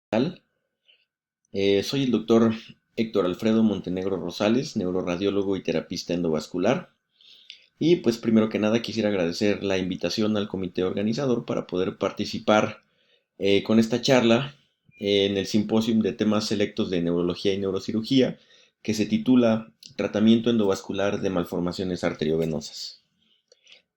Tal. Soy el doctor Héctor Alfredo Montenegro Rosales, neuroradiólogo y terapista endovascular. Y pues primero que nada quisiera agradecer la invitación al comité organizador para poder participar con esta charla en el simposio de temas selectos de neurología y neurocirugía que se titula Tratamiento endovascular de malformaciones arteriovenosas.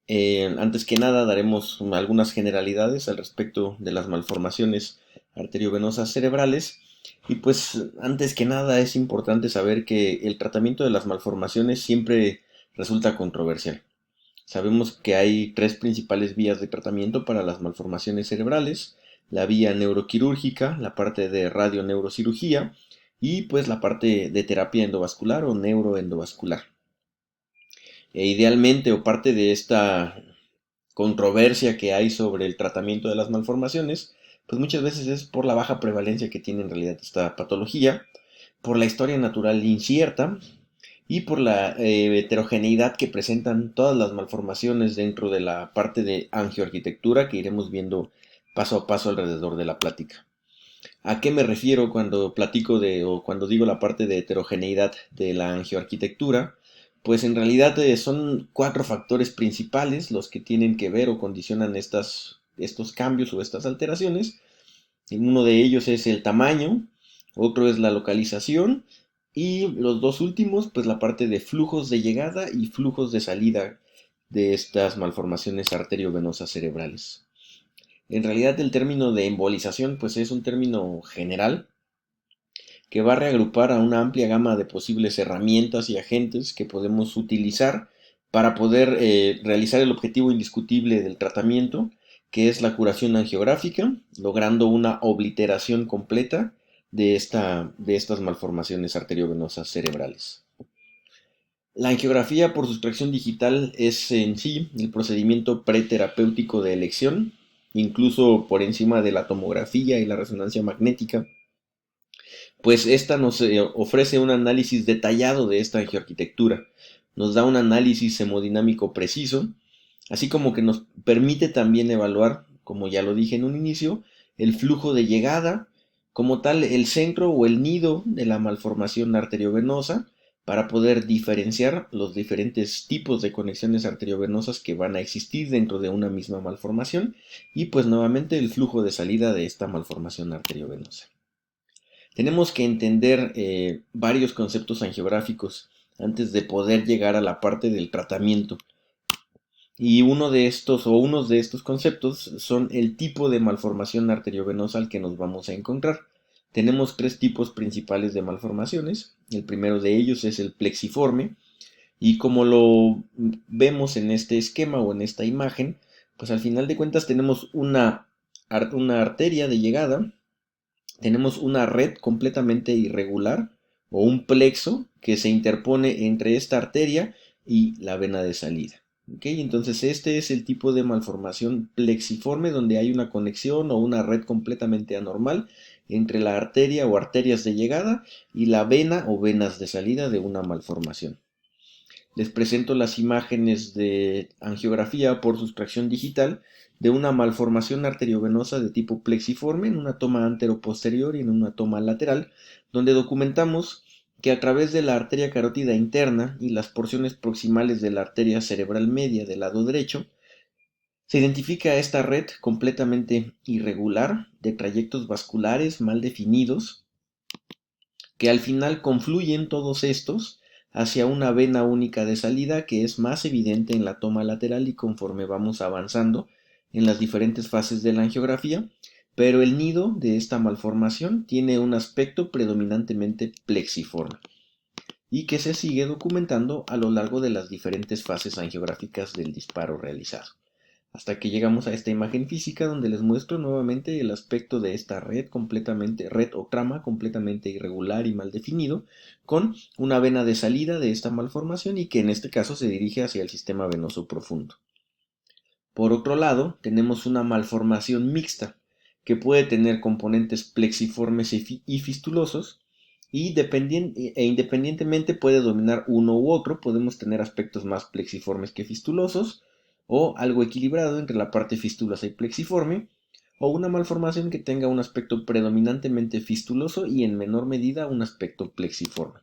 Antes que nada daremos algunas generalidades al respecto de las malformaciones arteriovenosas cerebrales y pues antes que nada es importante saber que el tratamiento de las malformaciones siempre resulta controversial. Sabemos que hay tres principales vías de tratamiento para las malformaciones cerebrales: la vía neuroquirúrgica, la parte de radioneurocirugía y pues la parte de terapia endovascular o neuroendovascular. Idealmente, o parte de esta controversia que hay sobre el tratamiento de las malformaciones, pues muchas veces es por la baja prevalencia que tiene en realidad esta patología, por la historia natural incierta y por la heterogeneidad que presentan todas las malformaciones dentro de la parte de angioarquitectura que iremos viendo paso a paso alrededor de la plática. ¿A qué me refiero cuando platico de o cuando digo la parte de heterogeneidad de la angioarquitectura? Pues en realidad son cuatro factores principales los que tienen que ver o condicionan estos cambios o estas alteraciones. Uno de ellos es el tamaño, otro es la localización y los dos últimos, pues la parte de flujos de llegada y flujos de salida de estas malformaciones arteriovenosas cerebrales. En realidad el término de embolización pues es un término general que va a reagrupar a una amplia gama de posibles herramientas y agentes que podemos utilizar para poder realizar el objetivo indiscutible del tratamiento, que es la curación angiográfica, logrando una obliteración completa de estas malformaciones arteriovenosas cerebrales. La angiografía por sustracción digital es en sí el procedimiento preterapéutico de elección, incluso por encima de la tomografía y la resonancia magnética, pues esta nos ofrece un análisis detallado de esta angioarquitectura, nos da un análisis hemodinámico preciso, así como que nos permite también evaluar, como ya lo dije en un inicio, el flujo de llegada, como tal el centro o el nido de la malformación arteriovenosa, para poder diferenciar los diferentes tipos de conexiones arteriovenosas que van a existir dentro de una misma malformación y pues nuevamente el flujo de salida de esta malformación arteriovenosa. Tenemos que entender varios conceptos angiográficos antes de poder llegar a la parte del tratamiento. Y uno de estos o unos de estos conceptos son el tipo de malformación arteriovenosa al que nos vamos a encontrar. Tenemos tres tipos principales de malformaciones. El primero de ellos es el plexiforme y como lo vemos en este esquema o en esta imagen, pues al final de cuentas tenemos una arteria de llegada, tenemos una red completamente irregular o un plexo que se interpone entre esta arteria y la vena de salida. ¿Okay? Entonces este es el tipo de malformación plexiforme donde hay una conexión o una red completamente anormal entre la arteria o arterias de llegada y la vena o venas de salida de una malformación. Les presento las imágenes de angiografía por sustracción digital de una malformación arteriovenosa de tipo plexiforme en una toma anteroposterior y en una toma lateral, donde documentamos que a través de la arteria carótida interna y las porciones proximales de la arteria cerebral media del lado derecho, se identifica esta red completamente irregular de trayectos vasculares mal definidos, que al final confluyen todos estos hacia una vena única de salida que es más evidente en la toma lateral y conforme vamos avanzando en las diferentes fases de la angiografía, pero el nido de esta malformación tiene un aspecto predominantemente plexiforme y que se sigue documentando a lo largo de las diferentes fases angiográficas del disparo realizado, hasta que llegamos a esta imagen física donde les muestro nuevamente el aspecto de esta red o trama completamente irregular y mal definido, con una vena de salida de esta malformación y que en este caso se dirige hacia el sistema venoso profundo. Por otro lado, tenemos una malformación mixta, que puede tener componentes plexiformes y fistulosos, e independientemente puede dominar uno u otro. Podemos tener aspectos más plexiformes que fistulosos, o algo equilibrado entre la parte fistulosa y plexiforme, o una malformación que tenga un aspecto predominantemente fistuloso y en menor medida un aspecto plexiforme.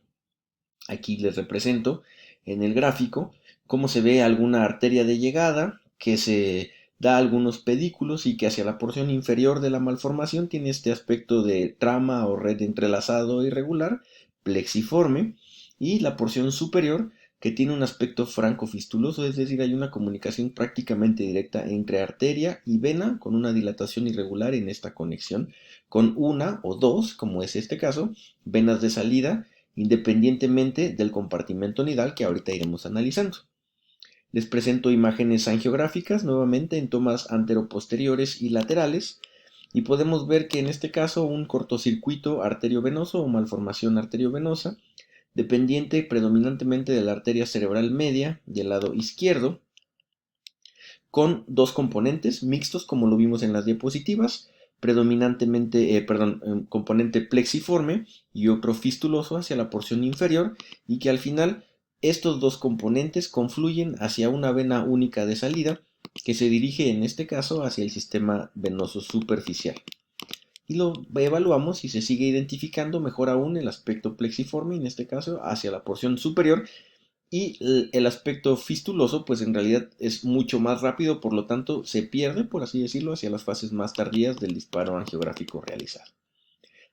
Aquí les represento en el gráfico cómo se ve alguna arteria de llegada que se da algunos pedículos y que hacia la porción inferior de la malformación tiene este aspecto de trama o red entrelazado irregular, plexiforme, y la porción superior que tiene un aspecto francofistuloso, es decir, hay una comunicación prácticamente directa entre arteria y vena con una dilatación irregular en esta conexión, con una o dos, como es este caso, venas de salida independientemente del compartimento nidal que ahorita iremos analizando. Les presento imágenes angiográficas nuevamente en tomas anteroposteriores y laterales y podemos ver que en este caso un cortocircuito arteriovenoso o malformación arteriovenosa dependiente predominantemente de la arteria cerebral media del lado izquierdo con dos componentes mixtos como lo vimos en las diapositivas, predominantemente, componente plexiforme y otro fistuloso hacia la porción inferior y que al final estos dos componentes confluyen hacia una vena única de salida que se dirige en este caso hacia el sistema venoso superficial. Y lo evaluamos y se sigue identificando mejor aún el aspecto plexiforme, en este caso hacia la porción superior, y el aspecto fistuloso, pues en realidad es mucho más rápido, por lo tanto se pierde, por así decirlo, hacia las fases más tardías del disparo angiográfico realizado.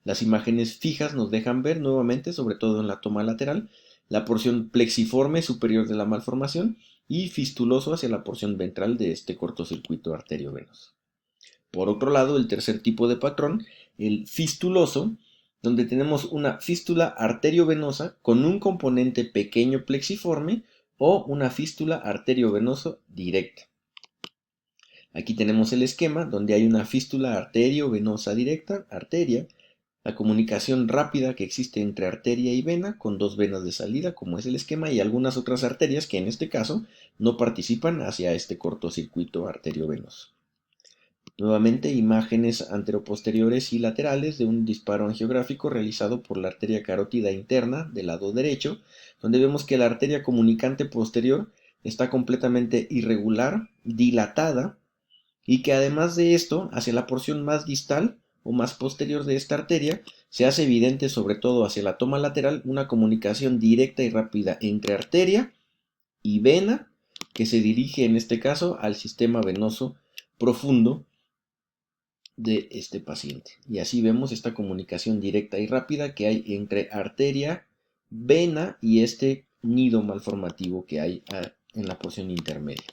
Las imágenes fijas nos dejan ver nuevamente, sobre todo en la toma lateral, la porción plexiforme superior de la malformación y fistuloso hacia la porción ventral de este cortocircuito arteriovenoso. Por otro lado, el tercer tipo de patrón, el fistuloso, donde tenemos una fístula arteriovenosa con un componente pequeño plexiforme o una fístula arteriovenosa directa. Aquí tenemos el esquema donde hay una fístula arteriovenosa directa, arteria, la comunicación rápida que existe entre arteria y vena con dos venas de salida, como es el esquema, y algunas otras arterias que en este caso no participan hacia este cortocircuito arteriovenoso. Nuevamente, imágenes anteroposteriores y laterales de un disparo angiográfico realizado por la arteria carótida interna del lado derecho, donde vemos que la arteria comunicante posterior está completamente irregular, dilatada, y que además de esto, hacia la porción más distal o más posterior de esta arteria, se hace evidente, sobre todo hacia la toma lateral, una comunicación directa y rápida entre arteria y vena, que se dirige en este caso al sistema venoso profundo de este paciente. Y así vemos esta comunicación directa y rápida que hay entre arteria, vena y este nido malformativo que hay en la porción intermedia.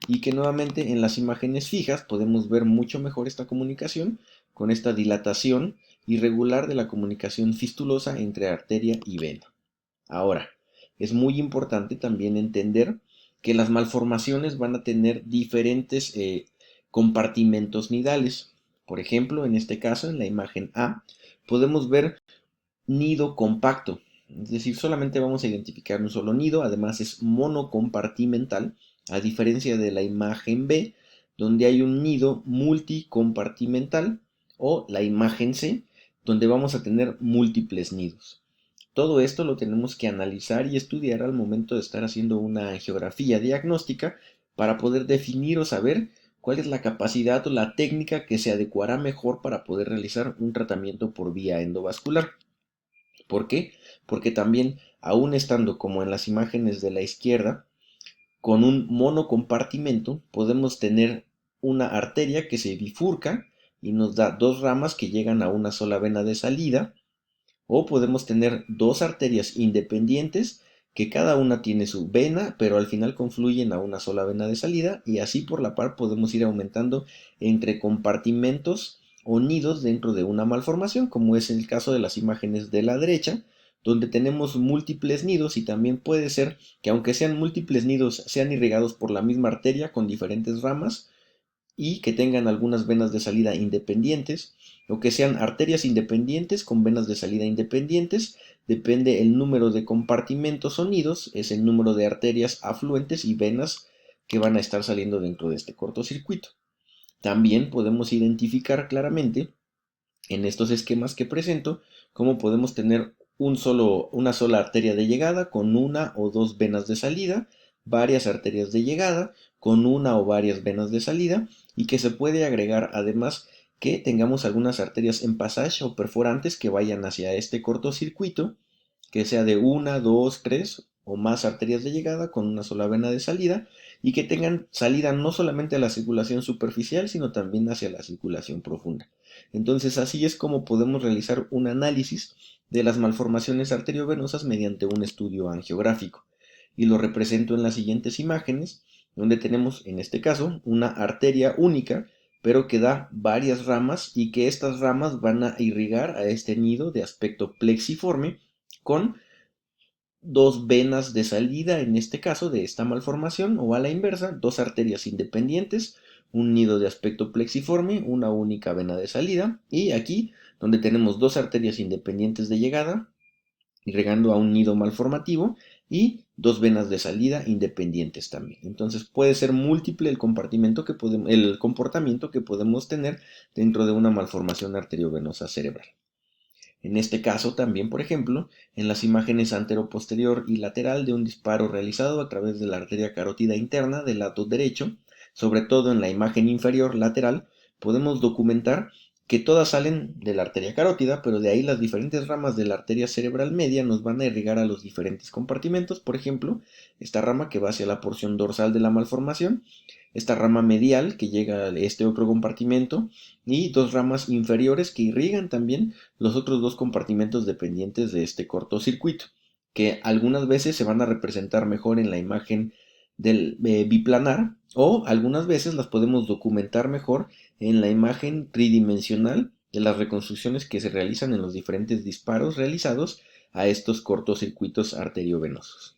Y que nuevamente en las imágenes fijas podemos ver mucho mejor esta comunicación con esta dilatación irregular de la comunicación fistulosa entre arteria y vena. Ahora, es muy importante también entender que las malformaciones van a tener diferentes compartimentos nidales. Por ejemplo, en este caso, en la imagen A, podemos ver nido compacto. Es decir, solamente vamos a identificar un solo nido, además es monocompartimental, a diferencia de la imagen B, donde hay un nido multicompartimental, o la imagen C, donde vamos a tener múltiples nidos. Todo esto lo tenemos que analizar y estudiar al momento de estar haciendo una angiografía diagnóstica para poder definir o saber cuál es la capacidad o la técnica que se adecuará mejor para poder realizar un tratamiento por vía endovascular. ¿Por qué? Porque también, aún estando como en las imágenes de la izquierda, con un monocompartimento podemos tener una arteria que se bifurca y nos da dos ramas que llegan a una sola vena de salida, o podemos tener dos arterias independientes que cada una tiene su vena, pero al final confluyen a una sola vena de salida, y así por la par podemos ir aumentando entre compartimentos o nidos dentro de una malformación, como es el caso de las imágenes de la derecha, donde tenemos múltiples nidos, y también puede ser que aunque sean múltiples nidos sean irrigados por la misma arteria con diferentes ramas y que tengan algunas venas de salida independientes, o que sean arterias independientes con venas de salida independientes. Depende el número de compartimentos o nidos, es el número de arterias afluentes y venas que van a estar saliendo dentro de este cortocircuito. También podemos identificar claramente en estos esquemas que presento cómo podemos tener una sola arteria de llegada con una o dos venas de salida, varias arterias de llegada con una o varias venas de salida, y que se puede agregar además que tengamos algunas arterias en passage o perforantes que vayan hacia este cortocircuito, que sea de una, dos, tres o más arterias de llegada con una sola vena de salida y que tengan salida no solamente a la circulación superficial, sino también hacia la circulación profunda. Entonces, así es como podemos realizar un análisis de las malformaciones arteriovenosas mediante un estudio angiográfico. Y lo represento en las siguientes imágenes, donde tenemos, en este caso, una arteria única, pero que da varias ramas y que estas ramas van a irrigar a este nido de aspecto plexiforme con dos venas de salida, en este caso de esta malformación, o a la inversa, dos arterias independientes, un nido de aspecto plexiforme, una única vena de salida, y aquí donde tenemos dos arterias independientes de llegada, irrigando a un nido malformativo, y dos venas de salida independientes también. Entonces puede ser múltiple el comportamiento que podemos tener dentro de una malformación arteriovenosa cerebral. En este caso también, por ejemplo, en las imágenes antero-posterior y lateral de un disparo realizado a través de la arteria carótida interna del lado derecho, sobre todo en la imagen inferior lateral, podemos documentar que todas salen de la arteria carótida, pero de ahí las diferentes ramas de la arteria cerebral media nos van a irrigar a los diferentes compartimentos. Por ejemplo, esta rama que va hacia la porción dorsal de la malformación, esta rama medial que llega a este otro compartimento y dos ramas inferiores que irrigan también los otros dos compartimentos dependientes de este cortocircuito, que algunas veces se van a representar mejor en la imagen del biplanar o algunas veces las podemos documentar mejor en la imagen tridimensional de las reconstrucciones que se realizan en los diferentes disparos realizados a estos cortocircuitos arteriovenosos.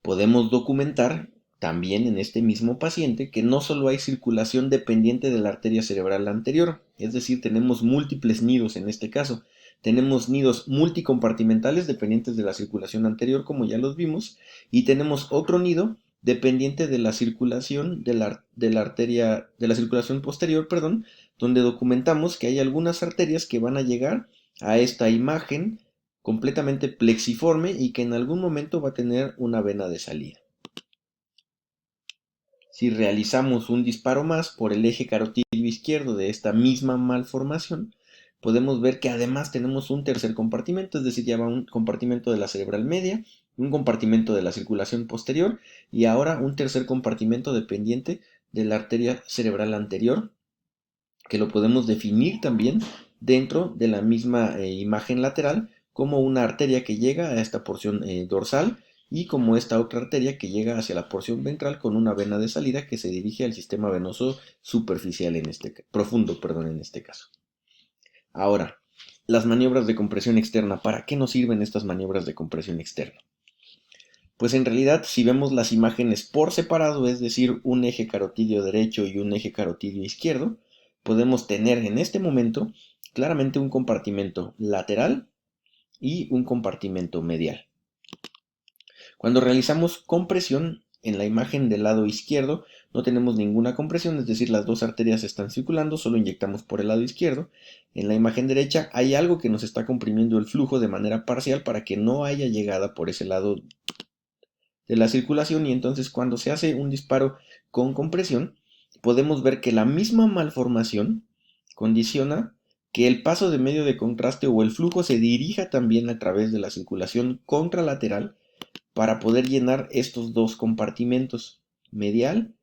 Podemos documentar también en este mismo paciente que no solo hay circulación dependiente de la arteria cerebral anterior, es decir, tenemos múltiples nidos en este caso. Tenemos nidos multicompartimentales dependientes de la circulación anterior, como ya los vimos, y tenemos otro nido dependiente de la circulación de la circulación posterior, perdón, donde documentamos que hay algunas arterias que van a llegar a esta imagen completamente plexiforme y que en algún momento va a tener una vena de salida. Si realizamos un disparo más por el eje carotídeo izquierdo de esta misma malformación, podemos ver que además tenemos un tercer compartimento, es decir, ya va un compartimento de la cerebral media, un compartimento de la circulación posterior y ahora un tercer compartimento dependiente de la arteria cerebral anterior, que lo podemos definir también dentro de la misma imagen lateral como una arteria que llega a esta porción dorsal y como esta otra arteria que llega hacia la porción ventral con una vena de salida que se dirige al sistema venoso superficial profundo, en este caso. Ahora, las maniobras de compresión externa. ¿Para qué nos sirven estas maniobras de compresión externa? Pues en realidad, si vemos las imágenes por separado, es decir, un eje carotídeo derecho y un eje carotídeo izquierdo, podemos tener en este momento claramente un compartimento lateral y un compartimento medial. Cuando realizamos compresión, en la imagen del lado izquierdo no tenemos ninguna compresión, es decir, las dos arterias están circulando, solo inyectamos por el lado izquierdo. En la imagen derecha hay algo que nos está comprimiendo el flujo de manera parcial para que no haya llegada por ese lado de la circulación, y entonces cuando se hace un disparo con compresión, podemos ver que la misma malformación condiciona que el paso de medio de contraste o el flujo se dirija también a través de la circulación contralateral para poder llenar estos dos compartimentos, medial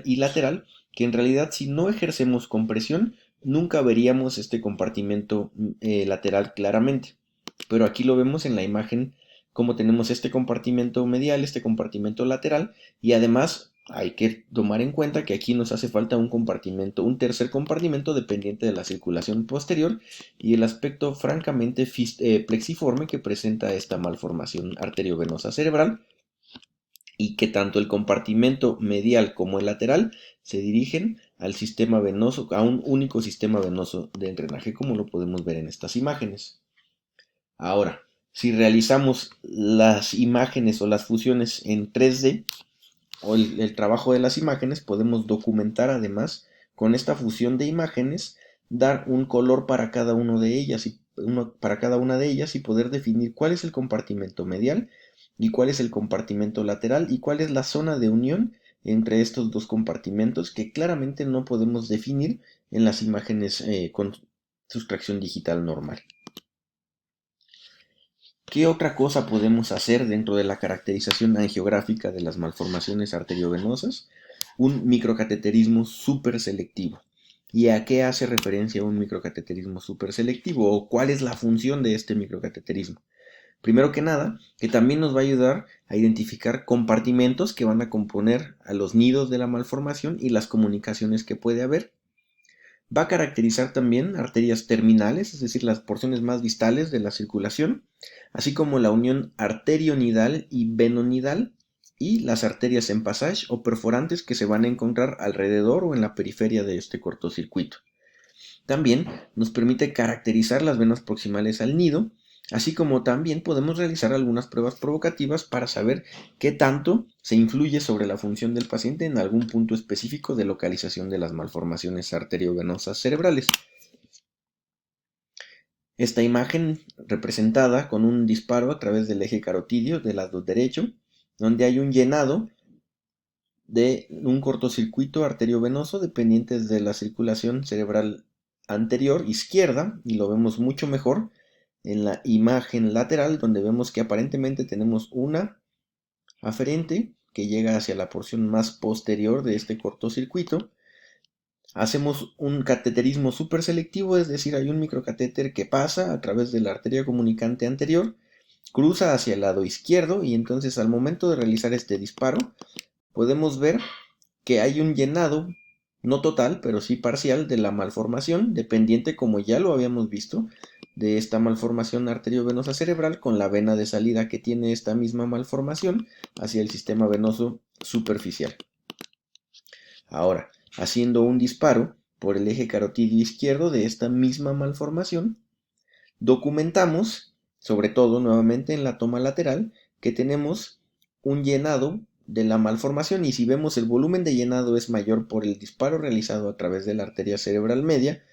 y lateral, que en realidad si no ejercemos compresión, nunca veríamos este compartimento lateral claramente. Pero aquí lo vemos en la imagen como tenemos este compartimento medial, este compartimento lateral, y además hay que tomar en cuenta que aquí nos hace falta un tercer compartimento dependiente de la circulación posterior y el aspecto francamente plexiforme que presenta esta malformación arteriovenosa cerebral, y que tanto el compartimento medial como el lateral se dirigen al sistema venoso, a un único sistema venoso de drenaje, como lo podemos ver en estas imágenes. Ahora, si realizamos las imágenes o las fusiones en 3D, o el trabajo de las imágenes, podemos documentar además con esta fusión de imágenes, dar un color para cada una de ellas y poder definir cuál es el compartimento medial y cuál es el compartimento lateral y cuál es la zona de unión entre estos dos compartimentos que claramente no podemos definir en las imágenes con sustracción digital normal. ¿Qué otra cosa podemos hacer dentro de la caracterización angiográfica de las malformaciones arteriovenosas? Un microcateterismo súper selectivo. ¿Y a qué hace referencia un microcateterismo súper selectivo? ¿O cuál es la función de este microcateterismo? Primero que nada, que también nos va a ayudar a identificar compartimentos que van a componer a los nidos de la malformación y las comunicaciones que puede haber. Va a caracterizar también arterias terminales, es decir, las porciones más distales de la circulación, así como la unión arterionidal y venonidal y las arterias en passage o perforantes que se van a encontrar alrededor o en la periferia de este cortocircuito. También nos permite caracterizar las venas proximales al nido, así como también podemos realizar algunas pruebas provocativas para saber qué tanto se influye sobre la función del paciente en algún punto específico de localización de las malformaciones arteriovenosas cerebrales. Esta imagen representada con un disparo a través del eje carotidio del lado derecho, donde hay un llenado de un cortocircuito arteriovenoso dependientes de la circulación cerebral anterior izquierda, y lo vemos mucho mejor en la imagen lateral, donde vemos que aparentemente tenemos una aferente que llega hacia la porción más posterior de este cortocircuito. Hacemos un cateterismo súper selectivo, es decir, hay un microcatéter que pasa a través de la arteria comunicante anterior, cruza hacia el lado izquierdo y entonces al momento de realizar este disparo podemos ver que hay un llenado, no total, pero sí parcial de la malformación, dependiente, como ya lo habíamos visto, de esta malformación arteriovenosa cerebral con la vena de salida que tiene esta misma malformación hacia el sistema venoso superficial. Ahora, haciendo un disparo por el eje carotidio izquierdo de esta misma malformación, documentamos, sobre todo nuevamente en la toma lateral, que tenemos un llenado de la malformación, y si vemos el volumen de llenado es mayor por el disparo realizado a través de la arteria cerebral media,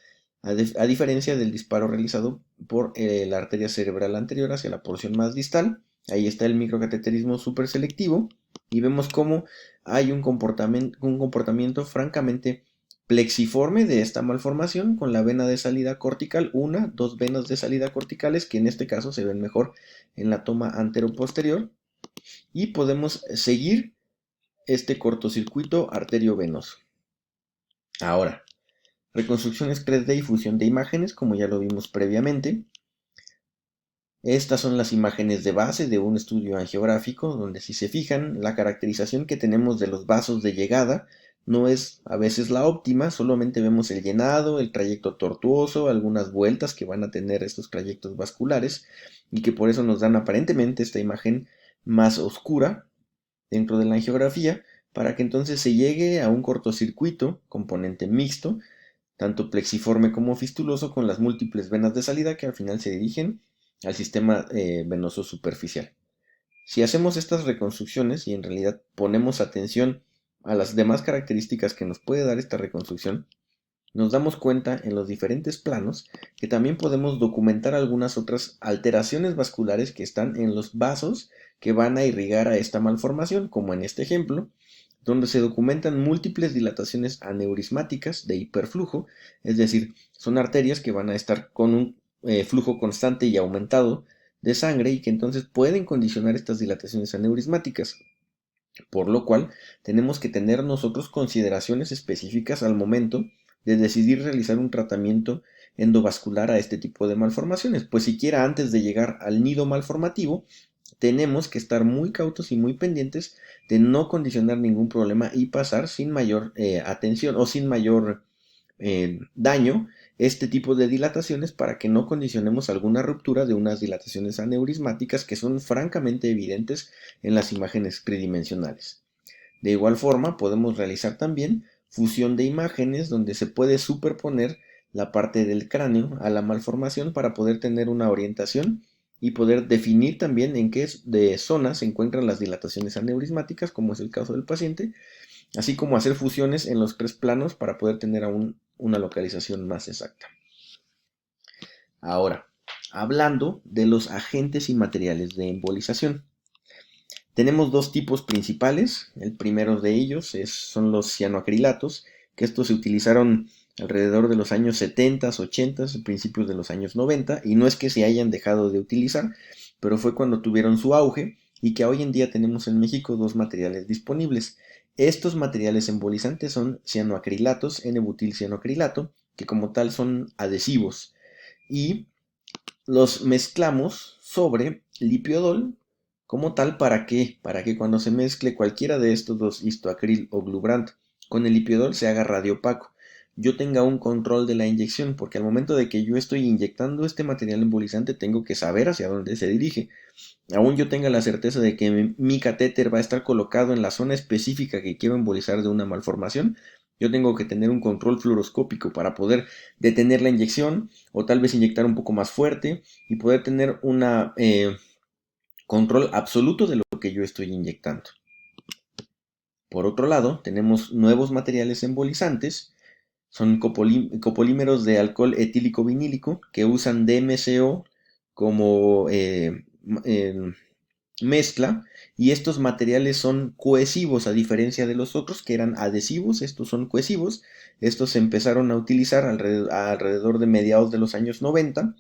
a diferencia del disparo realizado por la arteria cerebral anterior hacia la porción más distal. Ahí está el microcateterismo súper selectivo y vemos cómo hay un comportamiento francamente plexiforme de esta malformación con la vena de salida cortical, dos venas de salida corticales que en este caso se ven mejor en la toma anteroposterior, y podemos seguir este cortocircuito arteriovenoso. Ahora, reconstrucciones 3D y fusión de imágenes, como ya lo vimos previamente. Estas son las imágenes de base de un estudio angiográfico, donde si se fijan, la caracterización que tenemos de los vasos de llegada no es a veces la óptima, solamente vemos el llenado, el trayecto tortuoso, algunas vueltas que van a tener estos trayectos vasculares y que por eso nos dan aparentemente esta imagen más oscura dentro de la angiografía, para que entonces se llegue a un cortocircuito, componente mixto, tanto plexiforme como fistuloso, con las múltiples venas de salida que al final se dirigen al sistema venoso superficial. Si hacemos estas reconstrucciones y en realidad ponemos atención a las demás características que nos puede dar esta reconstrucción, nos damos cuenta en los diferentes planos que también podemos documentar algunas otras alteraciones vasculares que están en los vasos que van a irrigar a esta malformación, como en este ejemplo, donde se documentan múltiples dilataciones aneurismáticas de hiperflujo, es decir, son arterias que van a estar con un flujo constante y aumentado de sangre y que entonces pueden condicionar estas dilataciones aneurismáticas, por lo cual tenemos que tener nosotros consideraciones específicas al momento de decidir realizar un tratamiento endovascular a este tipo de malformaciones, pues siquiera antes de llegar al nido malformativo, tenemos que estar muy cautos y muy pendientes de no condicionar ningún problema y pasar sin mayor atención o sin mayor daño este tipo de dilataciones, para que no condicionemos alguna ruptura de unas dilataciones aneurismáticas que son francamente evidentes en las imágenes tridimensionales. De igual forma, podemos realizar también fusión de imágenes, donde se puede superponer la parte del cráneo a la malformación para poder tener una orientación y poder definir también en qué de zona se encuentran las dilataciones aneurismáticas, como es el caso del paciente, así como hacer fusiones en los tres planos para poder tener aún una localización más exacta. Ahora, hablando de los agentes y materiales de embolización. Tenemos dos tipos principales. El primero de ellos son los cianoacrilatos, que estos se utilizaron alrededor de los años 70, 80, principios de los años 90, y no es que se hayan dejado de utilizar, pero fue cuando tuvieron su auge y que hoy en día tenemos en México dos materiales disponibles. Estos materiales embolizantes son cianoacrilatos, N-butilcianoacrilato, que como tal son adhesivos, y los mezclamos sobre lipiodol como tal. ¿Para qué? Para que cuando se mezcle cualquiera de estos dos, histoacril o glubrant, con el lipiodol se haga radiopaco. Yo tenga un control de la inyección, porque al momento de que yo estoy inyectando este material embolizante tengo que saber hacia dónde se dirige. Aún yo tenga la certeza de que mi catéter va a estar colocado en la zona específica que quiero embolizar de una malformación, yo tengo que tener un control fluoroscópico para poder detener la inyección o tal vez inyectar un poco más fuerte y poder tener un control absoluto de lo que yo estoy inyectando. Por otro lado, tenemos nuevos materiales embolizantes. Son copolímeros de alcohol etílico vinílico que usan DMCO como mezcla, y estos materiales son cohesivos a diferencia de los otros que eran adhesivos. Estos son cohesivos. Estos se empezaron a utilizar alrededor de mediados de los años 90,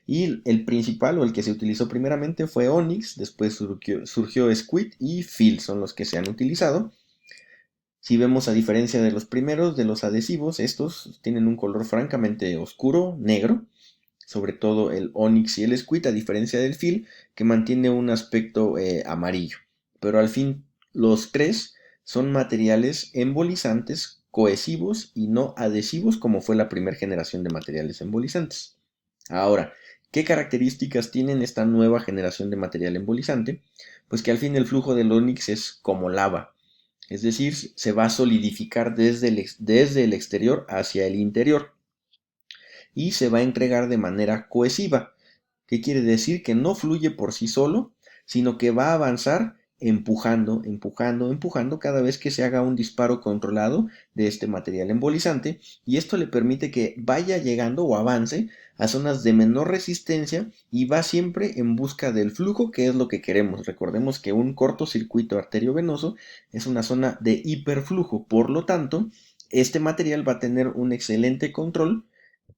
y el principal o el que se utilizó primeramente fue Onyx, después surgió Squid y Phil, son los que se han utilizado. Si vemos, a diferencia de los primeros, de los adhesivos, estos tienen un color francamente oscuro, negro, sobre todo el Onyx y el Squid, a diferencia del Phil, que mantiene un aspecto amarillo. Pero al fin, los tres son materiales embolizantes, cohesivos y no adhesivos, como fue la primera generación de materiales embolizantes. Ahora, ¿qué características tienen esta nueva generación de material embolizante? Pues que al fin el flujo del Onyx es como lava, es decir, se va a solidificar desde el exterior hacia el interior y se va a entregar de manera cohesiva. ¿Qué quiere decir? Que no fluye por sí solo, sino que va a avanzar empujando, empujando, empujando cada vez que se haga un disparo controlado de este material embolizante, y esto le permite que vaya llegando o avance a zonas de menor resistencia y va siempre en busca del flujo, que es lo que queremos. Recordemos que un cortocircuito arteriovenoso es una zona de hiperflujo, por lo tanto, este material va a tener un excelente control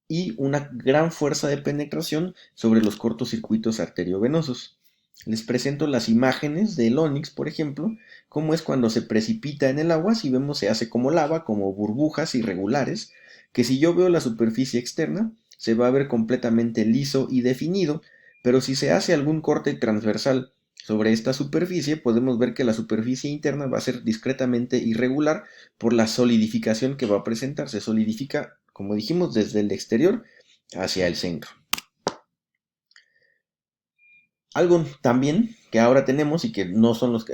y una gran fuerza de penetración sobre los cortocircuitos arteriovenosos. Les presento las imágenes del Onyx, por ejemplo, cómo es cuando se precipita en el agua. Si vemos, se hace como lava, como burbujas irregulares, que si yo veo la superficie externa, se va a ver completamente liso y definido, pero si se hace algún corte transversal sobre esta superficie, podemos ver que la superficie interna va a ser discretamente irregular por la solidificación que va a presentar. Se solidifica, como dijimos, desde el exterior hacia el centro. Algo también que ahora tenemos y que no son los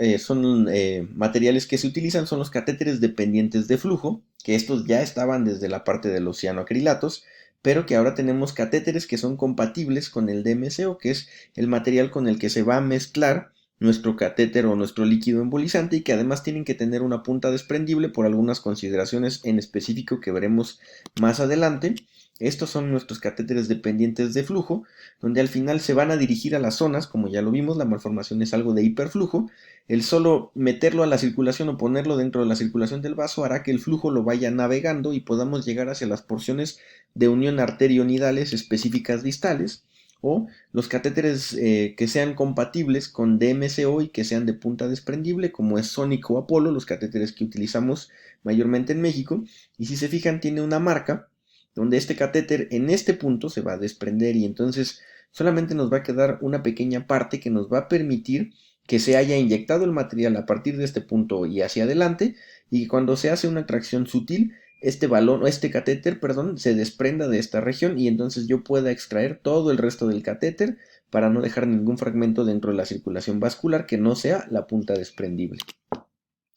materiales que se utilizan son los catéteres dependientes de flujo, que estos ya estaban desde la parte de los cianoacrilatos, pero que ahora tenemos catéteres que son compatibles con el DMCO, que es el material con el que se va a mezclar nuestro catéter o nuestro líquido embolizante, y que además tienen que tener una punta desprendible por algunas consideraciones en específico que veremos más adelante. Estos son nuestros catéteres dependientes de flujo, donde al final se van a dirigir a las zonas. Como ya lo vimos, la malformación es algo de hiperflujo. El solo meterlo a la circulación o ponerlo dentro de la circulación del vaso hará que el flujo lo vaya navegando y podamos llegar hacia las porciones de unión arterionidales específicas distales, o los catéteres que sean compatibles con DMCO y que sean de punta desprendible, como es Sonic o Apollo, los catéteres que utilizamos mayormente en México. Y si se fijan, tiene una marca donde este catéter en este punto se va a desprender, y entonces solamente nos va a quedar una pequeña parte que nos va a permitir que se haya inyectado el material a partir de este punto y hacia adelante, y que cuando se hace una tracción sutil, este catéter, perdón, se desprenda de esta región y entonces yo pueda extraer todo el resto del catéter para no dejar ningún fragmento dentro de la circulación vascular que no sea la punta desprendible.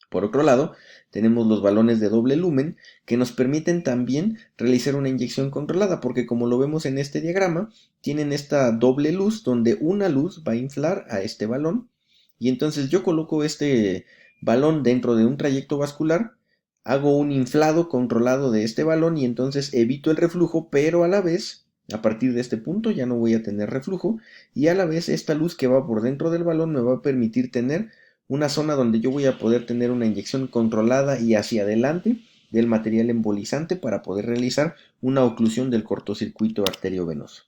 Por otro lado, tenemos los balones de doble lumen, que nos permiten también realizar una inyección controlada, porque como lo vemos en este diagrama, tienen esta doble luz donde una luz va a inflar a este balón, y entonces yo coloco este balón dentro de un trayecto vascular, hago un inflado controlado de este balón y entonces evito el reflujo, pero a la vez, a partir de este punto ya no voy a tener reflujo, y a la vez esta luz que va por dentro del balón me va a permitir tener una zona donde yo voy a poder tener una inyección controlada y hacia adelante del material embolizante para poder realizar una oclusión del cortocircuito arteriovenoso.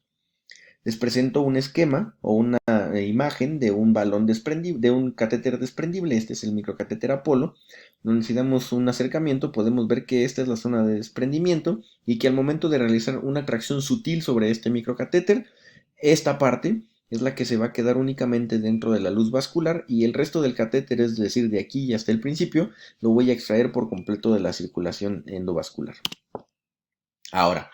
Les presento un esquema o una imagen de un balón desprendible, de un catéter desprendible. Este es el microcatéter Apolo, donde si damos un acercamiento podemos ver que esta es la zona de desprendimiento y que al momento de realizar una tracción sutil sobre este microcatéter, esta parte es la que se va a quedar únicamente dentro de la luz vascular y el resto del catéter, es decir, de aquí y hasta el principio, lo voy a extraer por completo de la circulación endovascular. Ahora,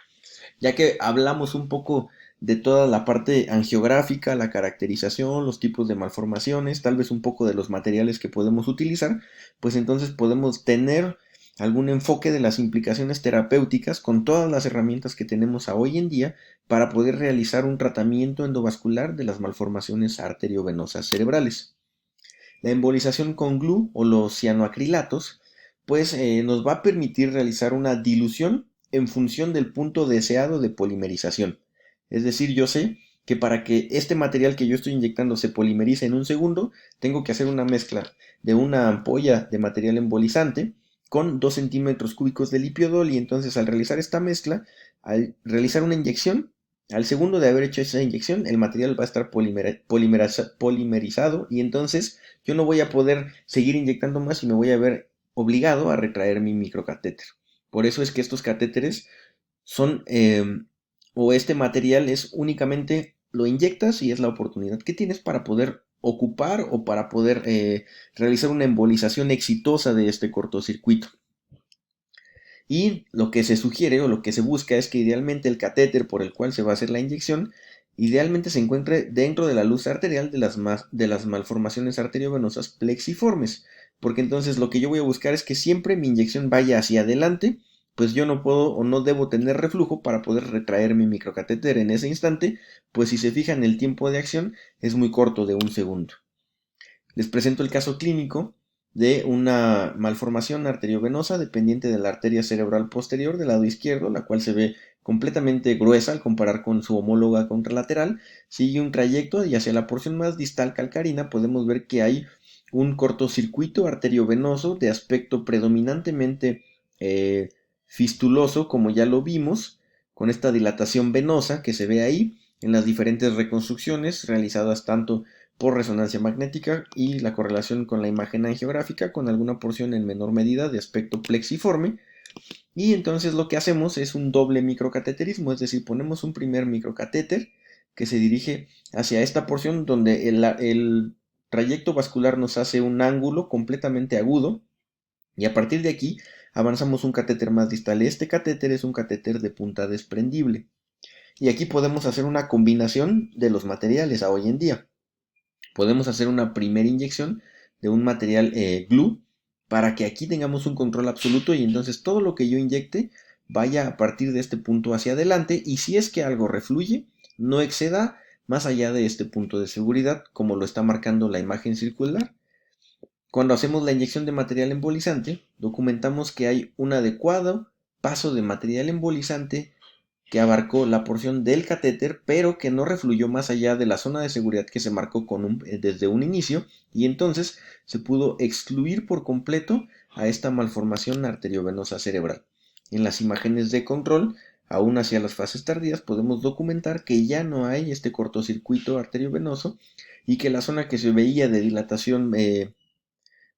ya que hablamos un poco de toda la parte angiográfica, la caracterización, los tipos de malformaciones, tal vez un poco de los materiales que podemos utilizar, pues entonces podemos tener algún enfoque de las implicaciones terapéuticas con todas las herramientas que tenemos a hoy en día para poder realizar un tratamiento endovascular de las malformaciones arteriovenosas cerebrales. La embolización con glú o los cianoacrilatos pues nos va a permitir realizar una dilución en función del punto deseado de polimerización. Es decir, yo sé que para que este material que yo estoy inyectando se polimerice en un segundo, tengo que hacer una mezcla de una ampolla de material embolizante con 2 centímetros cúbicos de lipiodol y entonces al realizar esta mezcla, al realizar una inyección, al segundo de haber hecho esa inyección, el material va a estar polimerizado y entonces yo no voy a poder seguir inyectando más y me voy a ver obligado a retraer mi microcatéter. Por eso es que estos catéteres son, o este material es únicamente lo inyectas y es la oportunidad que tienes para poder ocupar o para poder realizar una embolización exitosa de este cortocircuito. Y lo que se sugiere o lo que se busca es que idealmente el catéter por el cual se va a hacer la inyección idealmente se encuentre dentro de la luz arterial de las malformaciones arteriovenosas plexiformes, porque entonces lo que yo voy a buscar es que siempre mi inyección vaya hacia adelante, pues yo no puedo o no debo tener reflujo para poder retraer mi microcatéter en ese instante, pues si se fijan el tiempo de acción es muy corto, de un segundo. Les presento el caso clínico de una malformación arteriovenosa dependiente de la arteria cerebral posterior del lado izquierdo, la cual se ve completamente gruesa al comparar con su homóloga contralateral. Sigue un trayecto y hacia la porción más distal calcarina podemos ver que hay un cortocircuito arteriovenoso de aspecto predominantemente fistuloso, como ya lo vimos, con esta dilatación venosa que se ve ahí en las diferentes reconstrucciones realizadas tanto por resonancia magnética y la correlación con la imagen angiográfica con alguna porción en menor medida de aspecto plexiforme. Y entonces lo que hacemos es un doble microcateterismo, es decir, ponemos un primer microcatéter que se dirige hacia esta porción donde el trayecto vascular nos hace un ángulo completamente agudo y a partir de aquí avanzamos un catéter más distal. Este catéter es un catéter de punta desprendible. Y aquí podemos hacer una combinación de los materiales a hoy en día. Podemos hacer una primera inyección de un material glue para que aquí tengamos un control absoluto y entonces todo lo que yo inyecte vaya a partir de este punto hacia adelante y si es que algo refluye, no exceda más allá de este punto de seguridad, como lo está marcando la imagen circular. Cuando hacemos la inyección de material embolizante, documentamos que hay un adecuado paso de material embolizante que abarcó la porción del catéter, pero que no refluyó más allá de la zona de seguridad que se marcó desde un inicio, y entonces se pudo excluir por completo a esta malformación arteriovenosa cerebral. En las imágenes de control, aún hacia las fases tardías, podemos documentar que ya no hay este cortocircuito arteriovenoso y que la zona que se veía de dilatación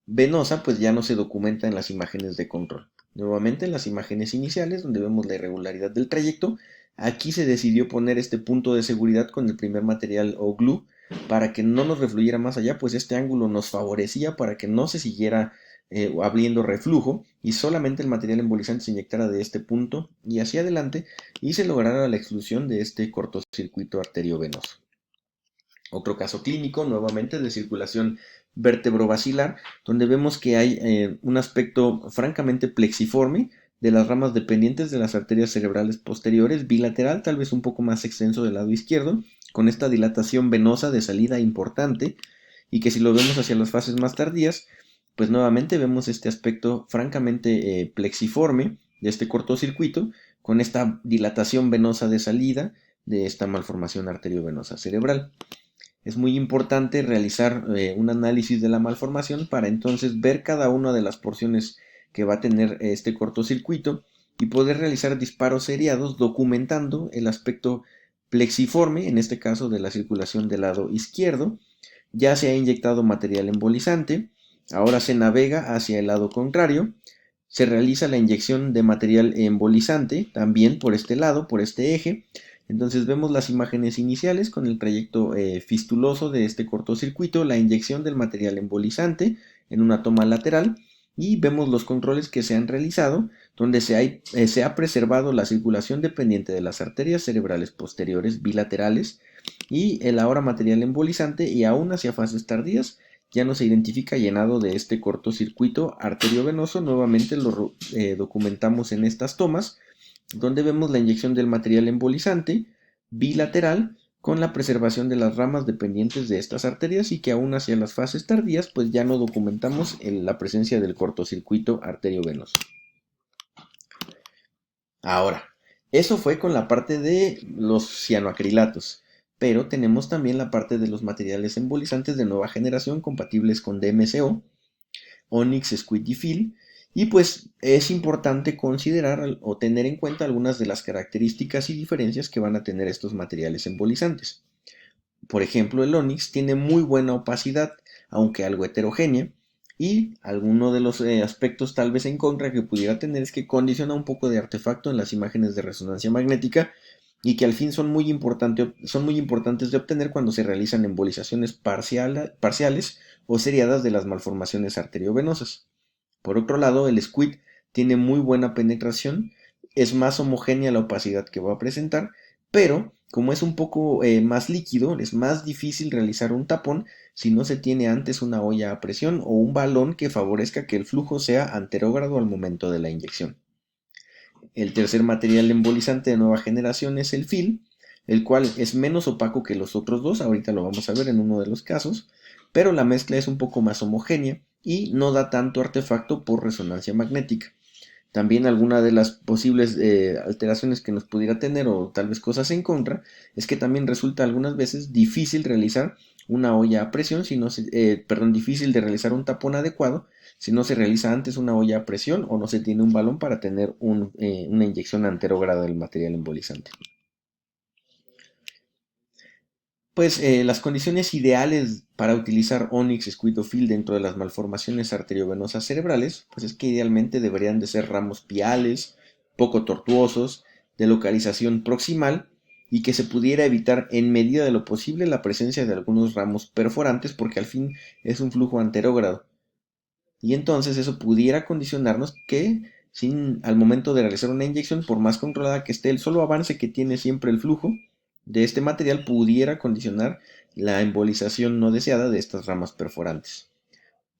venosa pues ya no se documenta en las imágenes de control. Nuevamente en las imágenes iniciales donde vemos la irregularidad del trayecto, aquí se decidió poner este punto de seguridad con el primer material o glue para que no nos refluyera más allá, pues este ángulo nos favorecía para que no se siguiera abriendo reflujo y solamente el material embolizante se inyectara de este punto y hacia adelante y se lograra la exclusión de este cortocircuito arteriovenoso. Otro caso clínico, nuevamente de circulación vertebrovascular, donde vemos que hay un aspecto francamente plexiforme de las ramas dependientes de las arterias cerebrales posteriores, bilateral, tal vez un poco más extenso del lado izquierdo, con esta dilatación venosa de salida importante, y que si lo vemos hacia las fases más tardías, pues nuevamente vemos este aspecto francamente plexiforme de este cortocircuito, con esta dilatación venosa de salida de esta malformación arteriovenosa cerebral. Es muy importante realizar un análisis de la malformación para entonces ver cada una de las porciones que va a tener este cortocircuito y poder realizar disparos seriados documentando el aspecto plexiforme, en este caso de la circulación del lado izquierdo. Ya se ha inyectado material embolizante, ahora se navega hacia el lado contrario, se realiza la inyección de material embolizante también por este lado, por este eje. Entonces vemos las imágenes iniciales con el trayecto fistuloso de este cortocircuito, la inyección del material embolizante en una toma lateral y vemos los controles que se han realizado donde se ha preservado la circulación dependiente de las arterias cerebrales posteriores bilaterales y el ahora material embolizante y aún hacia fases tardías ya no se identifica llenado de este cortocircuito arteriovenoso. Nuevamente lo documentamos en estas tomas, donde vemos la inyección del material embolizante bilateral con la preservación de las ramas dependientes de estas arterias y que aún hacia las fases tardías pues ya no documentamos la presencia del cortocircuito arteriovenoso. Ahora, eso fue con la parte de los cianoacrilatos, pero tenemos también la parte de los materiales embolizantes de nueva generación compatibles con DMSO, Onyx, Squid y Fill, y pues es importante considerar o tener en cuenta algunas de las características y diferencias que van a tener estos materiales embolizantes. Por ejemplo, el Onyx tiene muy buena opacidad, aunque algo heterogénea, y alguno de los aspectos tal vez en contra que pudiera tener es que condiciona un poco de artefacto en las imágenes de resonancia magnética y que al fin son muy importantes de obtener cuando se realizan embolizaciones parciales o seriadas de las malformaciones arteriovenosas. Por otro lado, el squid tiene muy buena penetración, es más homogénea la opacidad que va a presentar, pero como es un poco más líquido, es más difícil realizar un tapón si no se tiene antes una olla a presión o un balón que favorezca que el flujo sea anterógrado al momento de la inyección. El tercer material embolizante de nueva generación es el FIL, el cual es menos opaco que los otros dos, ahorita lo vamos a ver en uno de los casos, pero la mezcla es un poco más homogénea y no da tanto artefacto por resonancia magnética. También alguna de las posibles alteraciones que nos pudiera tener o tal vez cosas en contra es que también resulta algunas veces difícil realizar una olla a presión, difícil de realizar un tapón adecuado si no se realiza antes una olla a presión o no se tiene un balón para tener una inyección anterógrada del material embolizante. Pues las condiciones ideales para utilizar Onyx Squidofil dentro de las malformaciones arteriovenosas cerebrales, pues es que idealmente deberían de ser ramos piales, poco tortuosos, de localización proximal y que se pudiera evitar en medida de lo posible la presencia de algunos ramos perforantes porque al fin es un flujo anterógrado. Y entonces eso pudiera condicionarnos que al momento de realizar una inyección, por más controlada que esté, el solo avance que tiene siempre el flujo de este material pudiera condicionar la embolización no deseada de estas ramas perforantes.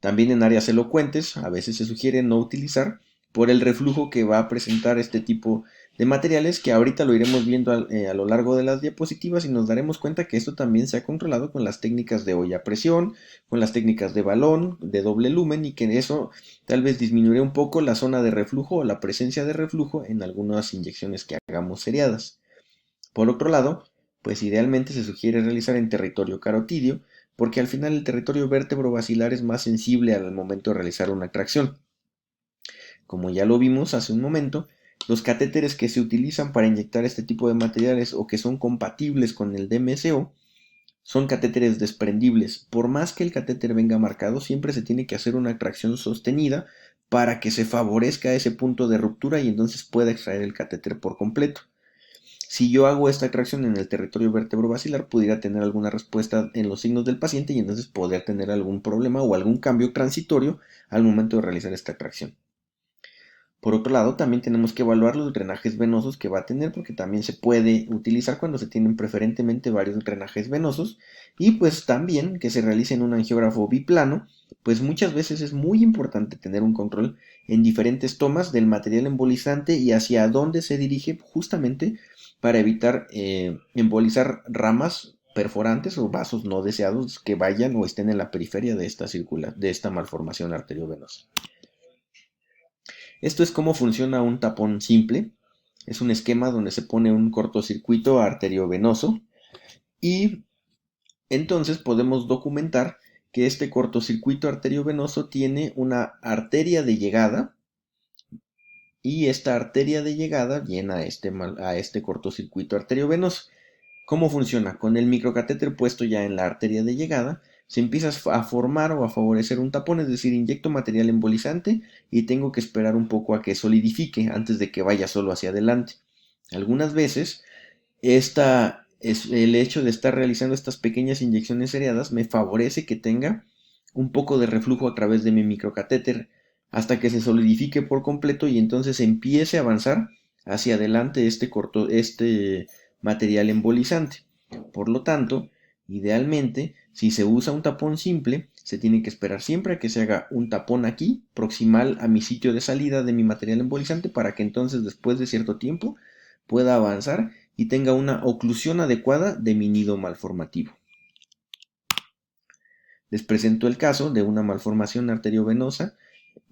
También en áreas elocuentes a veces se sugiere no utilizar por el reflujo que va a presentar este tipo de materiales que ahorita lo iremos viendo a lo largo de las diapositivas y nos daremos cuenta que esto también se ha controlado con las técnicas de olla a presión, con las técnicas de balón, de doble lumen y que eso tal vez disminuirá un poco la zona de reflujo o la presencia de reflujo en algunas inyecciones que hagamos seriadas. Por otro lado, pues idealmente se sugiere realizar en territorio carotidio, porque al final el territorio vértebro-basilar es más sensible al momento de realizar una tracción. Como ya lo vimos hace un momento, los catéteres que se utilizan para inyectar este tipo de materiales o que son compatibles con el DMSO son catéteres desprendibles. Por más que el catéter venga marcado, siempre se tiene que hacer una tracción sostenida para que se favorezca ese punto de ruptura y entonces pueda extraer el catéter por completo. Si yo hago esta tracción en el territorio vértebro-basilar, pudiera tener alguna respuesta en los signos del paciente y entonces poder tener algún problema o algún cambio transitorio al momento de realizar esta tracción. Por otro lado, también tenemos que evaluar los drenajes venosos que va a tener porque también se puede utilizar cuando se tienen preferentemente varios drenajes venosos y pues también que se realice en un angiógrafo biplano, pues muchas veces es muy importante tener un control en diferentes tomas del material embolizante y hacia dónde se dirige justamente para evitar embolizar ramas perforantes o vasos no deseados que vayan o estén en la periferia de esta malformación arteriovenosa. Esto es cómo funciona un tapón simple. Es un esquema donde se pone un cortocircuito arteriovenoso y Entonces podemos documentar que este cortocircuito arteriovenoso tiene una arteria de llegada y esta arteria de llegada llena a este cortocircuito arteriovenoso. ¿Cómo funciona? Con el microcatéter puesto ya en la arteria de llegada, se empieza a formar o a favorecer un tapón, es decir, inyecto material embolizante y tengo que esperar un poco a que solidifique antes de que vaya solo hacia adelante. Algunas veces el hecho de estar realizando estas pequeñas inyecciones seriadas me favorece que tenga un poco de reflujo a través de mi microcatéter hasta que se solidifique por completo y entonces empiece a avanzar hacia adelante este material embolizante. Por lo tanto, idealmente, si se usa un tapón simple, se tiene que esperar siempre a que se haga un tapón aquí, proximal a mi sitio de salida de mi material embolizante, para que entonces después de cierto tiempo pueda avanzar y tenga una oclusión adecuada de mi nido malformativo. Les presento el caso de una malformación arteriovenosa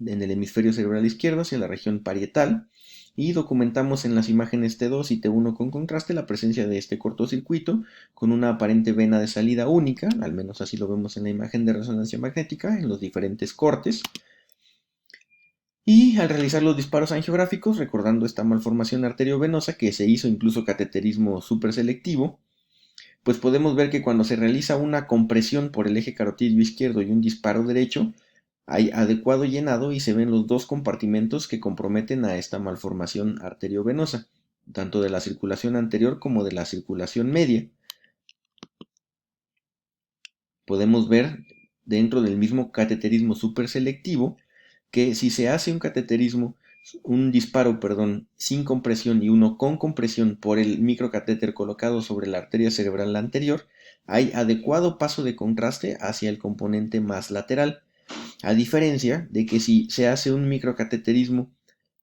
en el hemisferio cerebral izquierdo hacia la región parietal y documentamos en las imágenes T2 y T1 con contraste la presencia de este cortocircuito con una aparente vena de salida única, al menos así lo vemos en la imagen de resonancia magnética en los diferentes cortes. Y al realizar los disparos angiográficos, recordando esta malformación arteriovenosa que se hizo incluso cateterismo superselectivo, pues podemos ver que cuando se realiza una compresión por el eje carotídeo izquierdo y un disparo derecho, hay adecuado llenado y se ven los dos compartimentos que comprometen a esta malformación arteriovenosa, tanto de la circulación anterior como de la circulación media. Podemos ver dentro del mismo cateterismo superselectivo que si se hace un disparo, sin compresión y uno con compresión por el microcatéter colocado sobre la arteria cerebral anterior, hay adecuado paso de contraste hacia el componente más lateral, a diferencia de que si se hace un microcateterismo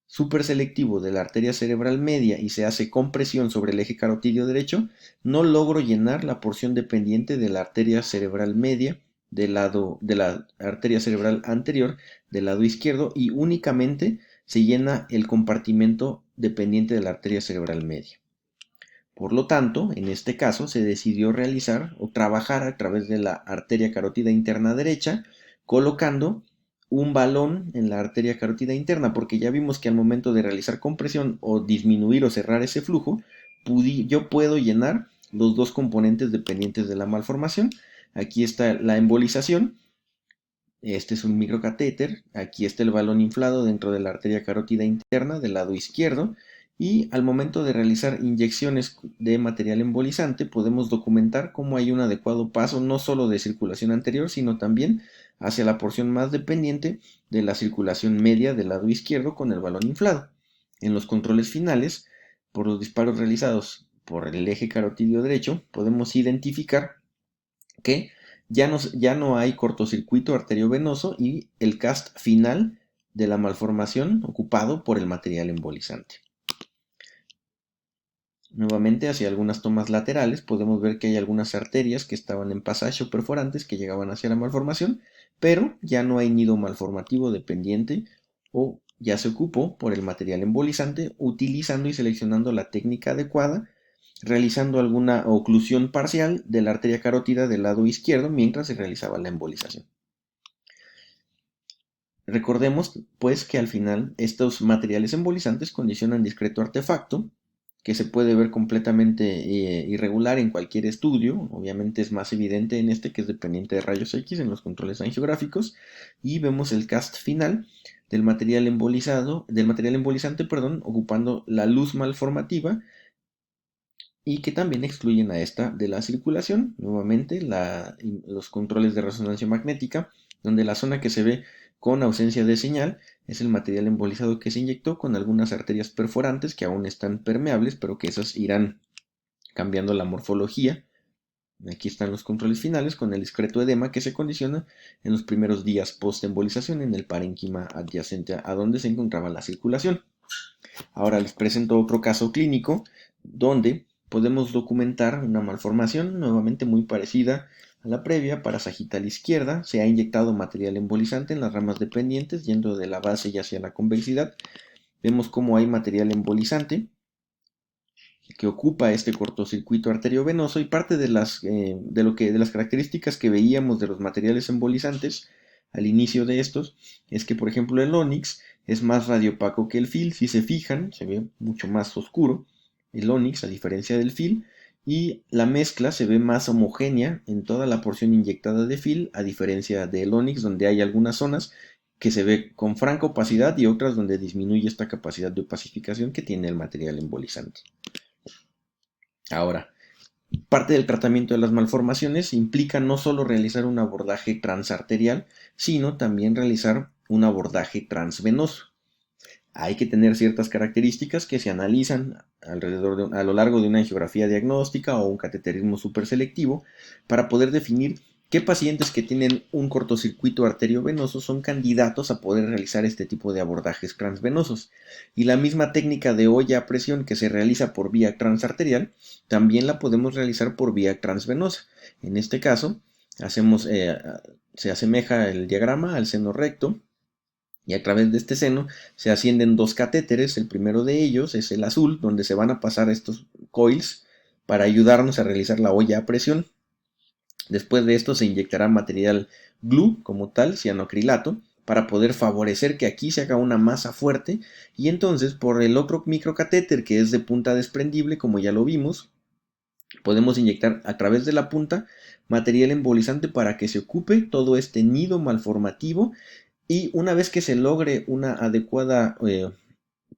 superselectivo de la arteria cerebral media y se hace compresión sobre el eje carotídeo derecho, no logro llenar la porción dependiente de la arteria cerebral media de la arteria cerebral anterior del lado izquierdo y únicamente se llena el compartimento dependiente de la arteria cerebral media. Por lo tanto, en este caso se decidió realizar o trabajar a través de la arteria carótida interna derecha, colocando un balón en la arteria carótida interna, porque ya vimos que al momento de realizar compresión o disminuir o cerrar ese flujo, yo puedo llenar los dos componentes dependientes de la malformación. Aquí está la embolización, este es un microcatéter, aquí está el balón inflado dentro de la arteria carótida interna del lado izquierdo y al momento de realizar inyecciones de material embolizante podemos documentar cómo hay un adecuado paso no solo de circulación anterior sino también hacia la porción más dependiente de la circulación media del lado izquierdo con el balón inflado. En los controles finales, por los disparos realizados por el eje carotídeo derecho, podemos identificar que ya no hay cortocircuito arteriovenoso y el cast final de la malformación ocupado por el material embolizante. Nuevamente, hacia algunas tomas laterales podemos ver que hay algunas arterias que estaban en pasaje o perforantes que llegaban hacia la malformación, pero ya no hay nido malformativo dependiente o ya se ocupó por el material embolizante utilizando y seleccionando la técnica adecuada, realizando alguna oclusión parcial de la arteria carótida del lado izquierdo mientras se realizaba la embolización. Recordemos, pues, que al final estos materiales embolizantes condicionan discreto artefacto que se puede ver completamente irregular en cualquier estudio. Obviamente es más evidente en este que es dependiente de rayos X en los controles angiográficos y vemos el cast final del material embolizante, ocupando la luz malformativa y que también excluyen a esta de la circulación. Nuevamente, los controles de resonancia magnética, donde la zona que se ve con ausencia de señal es el material embolizado que se inyectó con algunas arterias perforantes que aún están permeables, pero que esas irán cambiando la morfología. Aquí están los controles finales con el discreto edema que se condiciona en los primeros días post-embolización en el parénquima adyacente a donde se encontraba la circulación. Ahora les presento otro caso clínico donde podemos documentar una malformación nuevamente muy parecida a la previa. Para sagital izquierda se ha inyectado material embolizante en las ramas dependientes yendo de la base y hacia la convexidad. Vemos cómo hay material embolizante que ocupa este cortocircuito arteriovenoso, y parte de las características que veíamos de los materiales embolizantes al inicio de estos es que, por ejemplo, el ónix es más radiopaco que el fil. Si se fijan, se ve mucho más oscuro el ónix a diferencia del fil, y la mezcla se ve más homogénea en toda la porción inyectada de fil a diferencia del ónix, donde hay algunas zonas que se ve con franca opacidad y otras donde disminuye esta capacidad de opacificación que tiene el material embolizante. Ahora, parte del tratamiento de las malformaciones implica no solo realizar un abordaje transarterial, sino también realizar un abordaje transvenoso. Hay que tener ciertas características que se analizan a lo largo de una angiografía diagnóstica o un cateterismo superselectivo para poder definir qué pacientes que tienen un cortocircuito arteriovenoso son candidatos a poder realizar este tipo de abordajes transvenosos. Y la misma técnica de olla a presión que se realiza por vía transarterial, también la podemos realizar por vía transvenosa. En este caso, se asemeja el diagrama al seno recto, y a través de este seno se ascienden dos catéteres. El primero de ellos es el azul, donde se van a pasar estos coils para ayudarnos a realizar la olla a presión. Después de esto se inyectará material glue como tal, cianoacrilato, para poder favorecer que aquí se haga una masa fuerte, y entonces por el otro microcatéter, que es de punta desprendible, como ya lo vimos, podemos inyectar a través de la punta material embolizante para que se ocupe todo este nido malformativo, y una vez que se logre una adecuada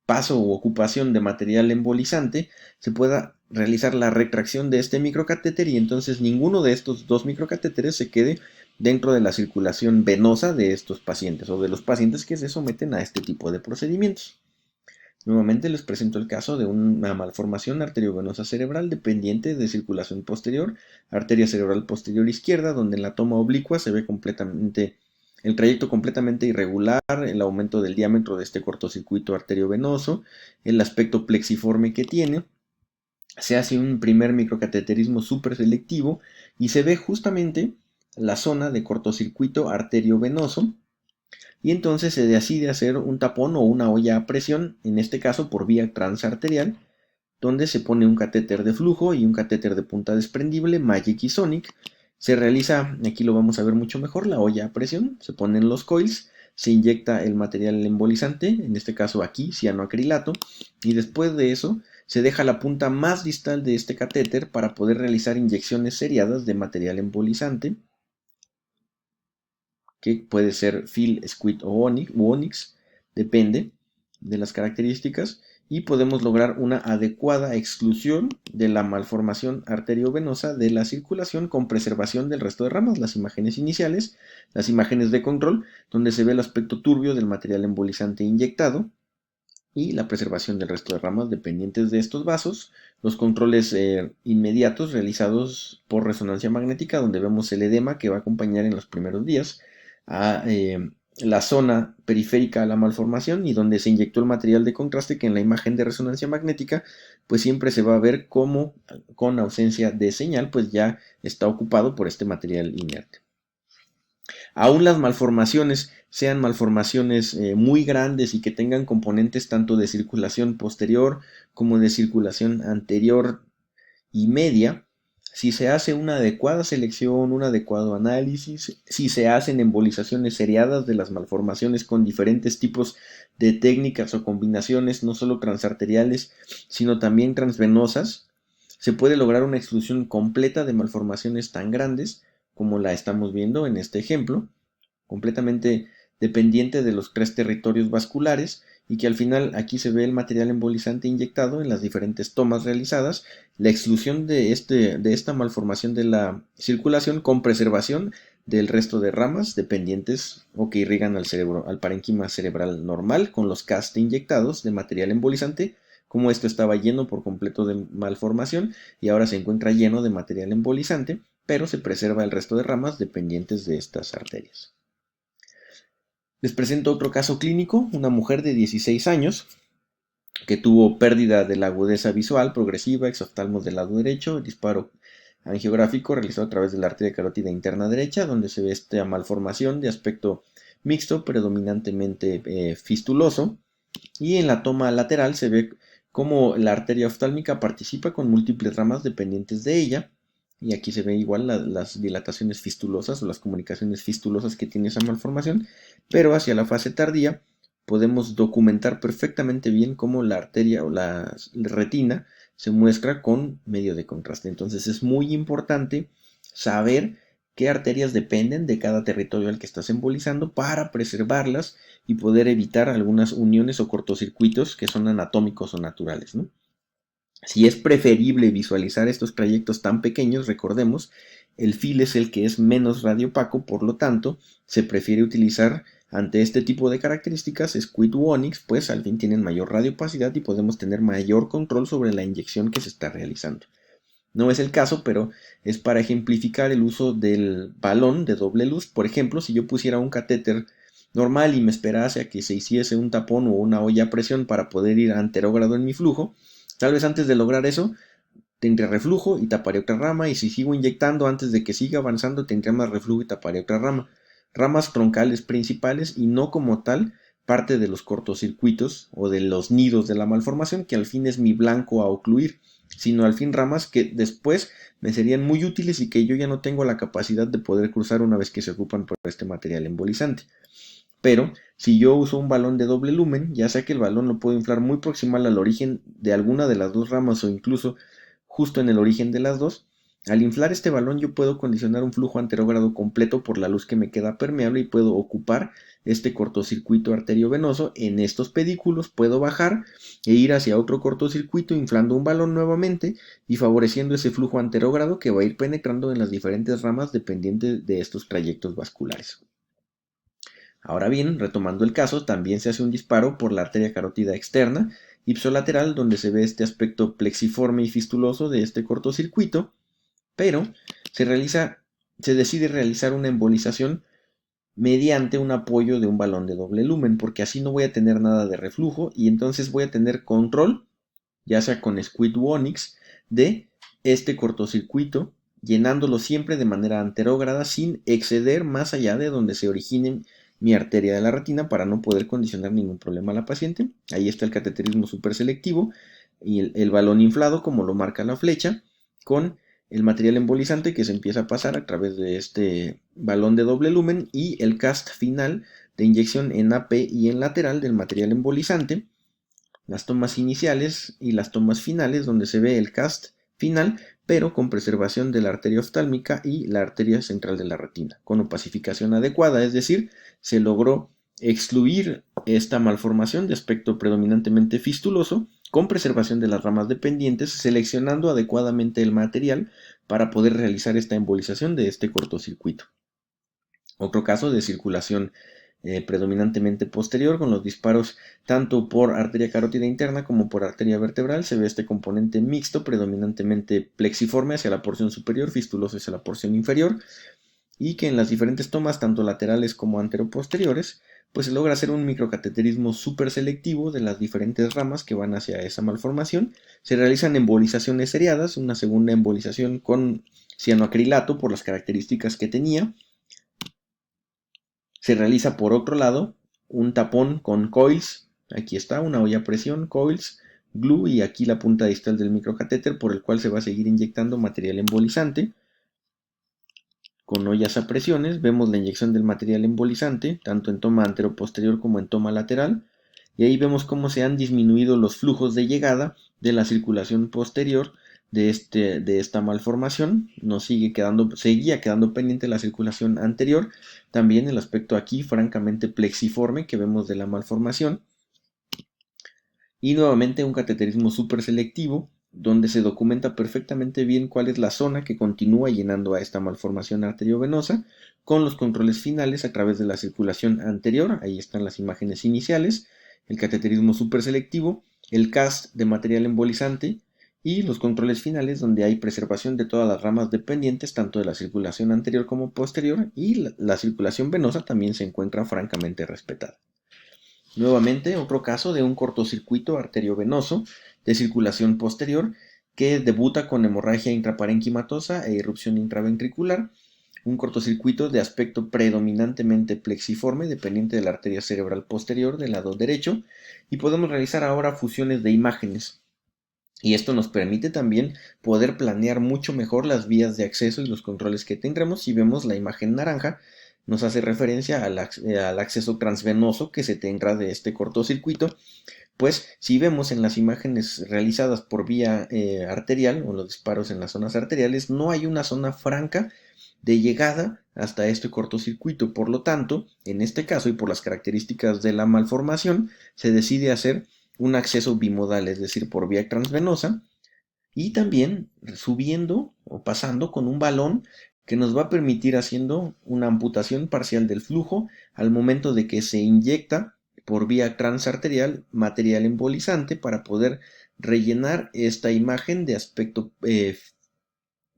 paso o ocupación de material embolizante, se pueda realizar la retracción de este microcatéter, y entonces ninguno de estos dos microcatéteres se quede dentro de la circulación venosa de estos pacientes o de los pacientes que se someten a este tipo de procedimientos. Nuevamente les presento el caso de una malformación arteriovenosa cerebral dependiente de circulación posterior, arteria cerebral posterior izquierda, donde en la toma oblicua se ve el trayecto completamente irregular, el aumento del diámetro de este cortocircuito arteriovenoso, el aspecto plexiforme que tiene. Se hace un primer microcateterismo superselectivo y se ve justamente la zona de cortocircuito arteriovenoso, y entonces se decide hacer un tapón o una olla a presión, en este caso por vía transarterial, donde se pone un catéter de flujo y un catéter de punta desprendible, Magic y Sonic. Se realiza, aquí lo vamos a ver mucho mejor, la olla a presión, se ponen los coils, se inyecta el material embolizante, en este caso aquí cianoacrilato, y después de eso se deja la punta más distal de este catéter para poder realizar inyecciones seriadas de material embolizante, que puede ser fil, squid o onix, depende de las características, y podemos lograr una adecuada exclusión de la malformación arteriovenosa de la circulación con preservación del resto de ramas. Las imágenes iniciales, las imágenes de control, donde se ve el aspecto turbio del material embolizante inyectado, y la preservación del resto de ramas dependientes de estos vasos, los controles inmediatos realizados por resonancia magnética, donde vemos el edema que va a acompañar en los primeros días a la zona periférica a la malformación, y donde se inyectó el material de contraste, que en la imagen de resonancia magnética pues siempre se va a ver como con ausencia de señal, pues ya está ocupado por este material inerte. Aún las malformaciones, sean malformaciones muy grandes y que tengan componentes tanto de circulación posterior como de circulación anterior y media, si se hace una adecuada selección, un adecuado análisis, si se hacen embolizaciones seriadas de las malformaciones con diferentes tipos de técnicas o combinaciones, no solo transarteriales, sino también transvenosas, se puede lograr una exclusión completa de malformaciones tan grandes como la estamos viendo en este ejemplo, completamente dependiente de los tres territorios vasculares, y que al final aquí se ve el material embolizante inyectado en las diferentes tomas realizadas, la exclusión de esta malformación de la circulación con preservación del resto de ramas dependientes o que irrigan al cerebro, al parénquima cerebral normal, con los cast inyectados de material embolizante, como esto estaba lleno por completo de malformación y ahora se encuentra lleno de material embolizante, pero se preserva el resto de ramas dependientes de estas arterias. Les presento otro caso clínico, una mujer de 16 años que tuvo pérdida de la agudeza visual progresiva, exoftalmos del lado derecho, disparo angiográfico realizado a través de la arteria carótida interna derecha, donde se ve esta malformación de aspecto mixto, predominantemente fistuloso, y en la toma lateral se ve cómo la arteria oftálmica participa con múltiples ramas dependientes de ella. Y aquí se ve igual las dilataciones fistulosas o las comunicaciones fistulosas que tiene esa malformación, pero hacia la fase tardía podemos documentar perfectamente bien cómo la arteria o la retina se muestra con medio de contraste. Entonces es muy importante saber qué arterias dependen de cada territorio al que estás embolizando para preservarlas y poder evitar algunas uniones o cortocircuitos que son anatómicos o naturales, ¿no? Si es preferible visualizar estos trayectos tan pequeños, recordemos, el FIL es el que es menos radiopaco, por lo tanto, se prefiere utilizar ante este tipo de características Squid u Onyx, pues al fin tienen mayor radiopacidad y podemos tener mayor control sobre la inyección que se está realizando. No es el caso, pero es para ejemplificar el uso del balón de doble luz. Por ejemplo, si yo pusiera un catéter normal y me esperase a que se hiciese un tapón o una olla a presión para poder ir a anterógrado en mi flujo, tal vez antes de lograr eso tendría reflujo y taparía otra rama, y si sigo inyectando antes de que siga avanzando tendría más reflujo y taparía otra rama. Ramas troncales principales y no como tal parte de los cortocircuitos o de los nidos de la malformación, que al fin es mi blanco a ocluir, sino al fin ramas que después me serían muy útiles y que yo ya no tengo la capacidad de poder cruzar una vez que se ocupan por este material embolizante. Pero si yo uso un balón de doble lumen, ya sea que el balón lo puedo inflar muy proximal al origen de alguna de las dos ramas o incluso justo en el origen de las dos, al inflar este balón yo puedo condicionar un flujo anterógrado completo por la luz que me queda permeable y puedo ocupar este cortocircuito arteriovenoso en estos pedículos, puedo bajar e ir hacia otro cortocircuito inflando un balón nuevamente y favoreciendo ese flujo anterógrado que va a ir penetrando en las diferentes ramas dependientes de estos trayectos vasculares. Ahora bien, retomando el caso, también se hace un disparo por la arteria carótida externa, ipsolateral, donde se ve este aspecto plexiforme y fistuloso de este cortocircuito, pero se decide realizar una embolización mediante un apoyo de un balón de doble lumen, porque así no voy a tener nada de reflujo y entonces voy a tener control, ya sea con Squid u Onyx, de este cortocircuito, llenándolo siempre de manera anterógrada sin exceder más allá de donde se origine mi arteria de la retina para no poder condicionar ningún problema a la paciente. Ahí está el cateterismo súper selectivo y el balón inflado como lo marca la flecha con el material embolizante que se empieza a pasar a través de este balón de doble lumen y el cast final de inyección en AP y en lateral del material embolizante, las tomas iniciales y las tomas finales donde se ve el cast final, pero con preservación de la arteria oftálmica y la arteria central de la retina, con opacificación adecuada, es decir, se logró excluir esta malformación de aspecto predominantemente fistuloso con preservación de las ramas dependientes, seleccionando adecuadamente el material para poder realizar esta embolización de este cortocircuito. Otro caso de circulación predominantemente posterior, con los disparos tanto por arteria carótida interna como por arteria vertebral, se ve este componente mixto, predominantemente plexiforme hacia la porción superior, fistuloso hacia la porción inferior, y que en las diferentes tomas, tanto laterales como anteroposteriores, pues se logra hacer un microcateterismo súper selectivo de las diferentes ramas que van hacia esa malformación. Se realizan embolizaciones seriadas, una segunda embolización con cianoacrilato por las características que tenía. Se realiza por otro lado un tapón con coils, aquí está una olla a presión, coils, glue y aquí la punta distal del microcatéter por el cual se va a seguir inyectando material embolizante. Con ollas a presiones vemos la inyección del material embolizante tanto en toma anteroposterior como en toma lateral y ahí vemos cómo se han disminuido los flujos de llegada de la circulación posterior de esta malformación. Seguía quedando pendiente la circulación anterior, también el aspecto aquí francamente plexiforme que vemos de la malformación, y nuevamente un cateterismo súper selectivo donde se documenta perfectamente bien cuál es la zona que continúa llenando a esta malformación arteriovenosa con los controles finales a través de la circulación anterior. Ahí están las imágenes iniciales, el cateterismo súper selectivo, el cast de material embolizante y los controles finales donde hay preservación de todas las ramas dependientes tanto de la circulación anterior como posterior, y la circulación venosa también se encuentra francamente respetada. Nuevamente, otro caso de un cortocircuito arteriovenoso de circulación posterior que debuta con hemorragia intraparenquimatosa e irrupción intraventricular. un cortocircuito de aspecto predominantemente plexiforme, dependiente de la arteria cerebral posterior del lado derecho, y podemos realizar ahora fusiones de imágenes. Y esto nos permite también poder planear mucho mejor las vías de acceso y los controles que tendremos. Si vemos la imagen naranja, nos hace referencia al acceso transvenoso que se tendrá de este cortocircuito. Pues si vemos en las imágenes realizadas por vía arterial o los disparos en las zonas arteriales, no hay una zona franca de llegada hasta este cortocircuito. Por lo tanto, en este caso y por las características de la malformación, se decide hacer un acceso bimodal, es decir, por vía transvenosa, y también subiendo o pasando con un balón que nos va a permitir haciendo una amputación parcial del flujo al momento de que se inyecta por vía transarterial material embolizante para poder rellenar esta imagen de aspecto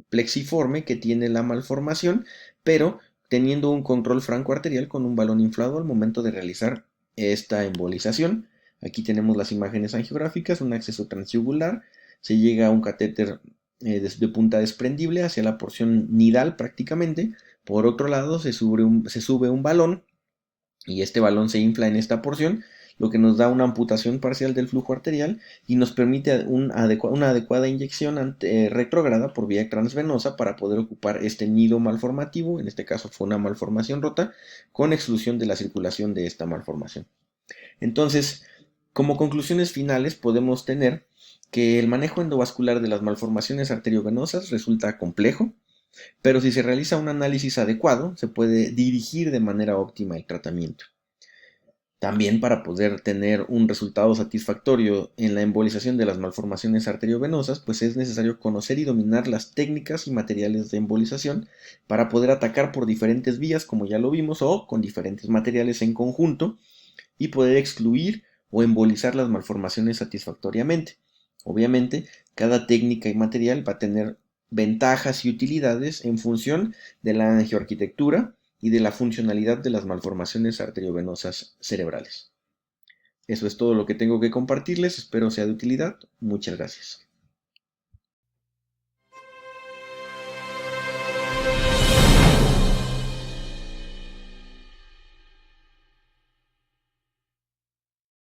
plexiforme que tiene la malformación, pero teniendo un control francoarterial con un balón inflado al momento de realizar esta embolización. Aquí tenemos las imágenes angiográficas, un acceso transyugular, se llega a un catéter de punta desprendible hacia la porción nidal prácticamente. Por otro lado, se sube un balón y este balón se infla en esta porción, lo que nos da una amputación parcial del flujo arterial y nos permite una adecuada inyección retrógrada por vía transvenosa para poder ocupar este nido malformativo, en este caso fue una malformación rota, con exclusión de la circulación de esta malformación. Entonces, como conclusiones finales podemos tener que el manejo endovascular de las malformaciones arteriovenosas resulta complejo, pero si se realiza un análisis adecuado, se puede dirigir de manera óptima el tratamiento. También para poder tener un resultado satisfactorio en la embolización de las malformaciones arteriovenosas, pues es necesario conocer y dominar las técnicas y materiales de embolización para poder atacar por diferentes vías, como ya lo vimos, o con diferentes materiales en conjunto, y poder excluir o embolizar las malformaciones satisfactoriamente. Obviamente, cada técnica y material va a tener ventajas y utilidades en función de la angioarquitectura y de la funcionalidad de las malformaciones arteriovenosas cerebrales. Eso es todo lo que tengo que compartirles, espero sea de utilidad. Muchas gracias.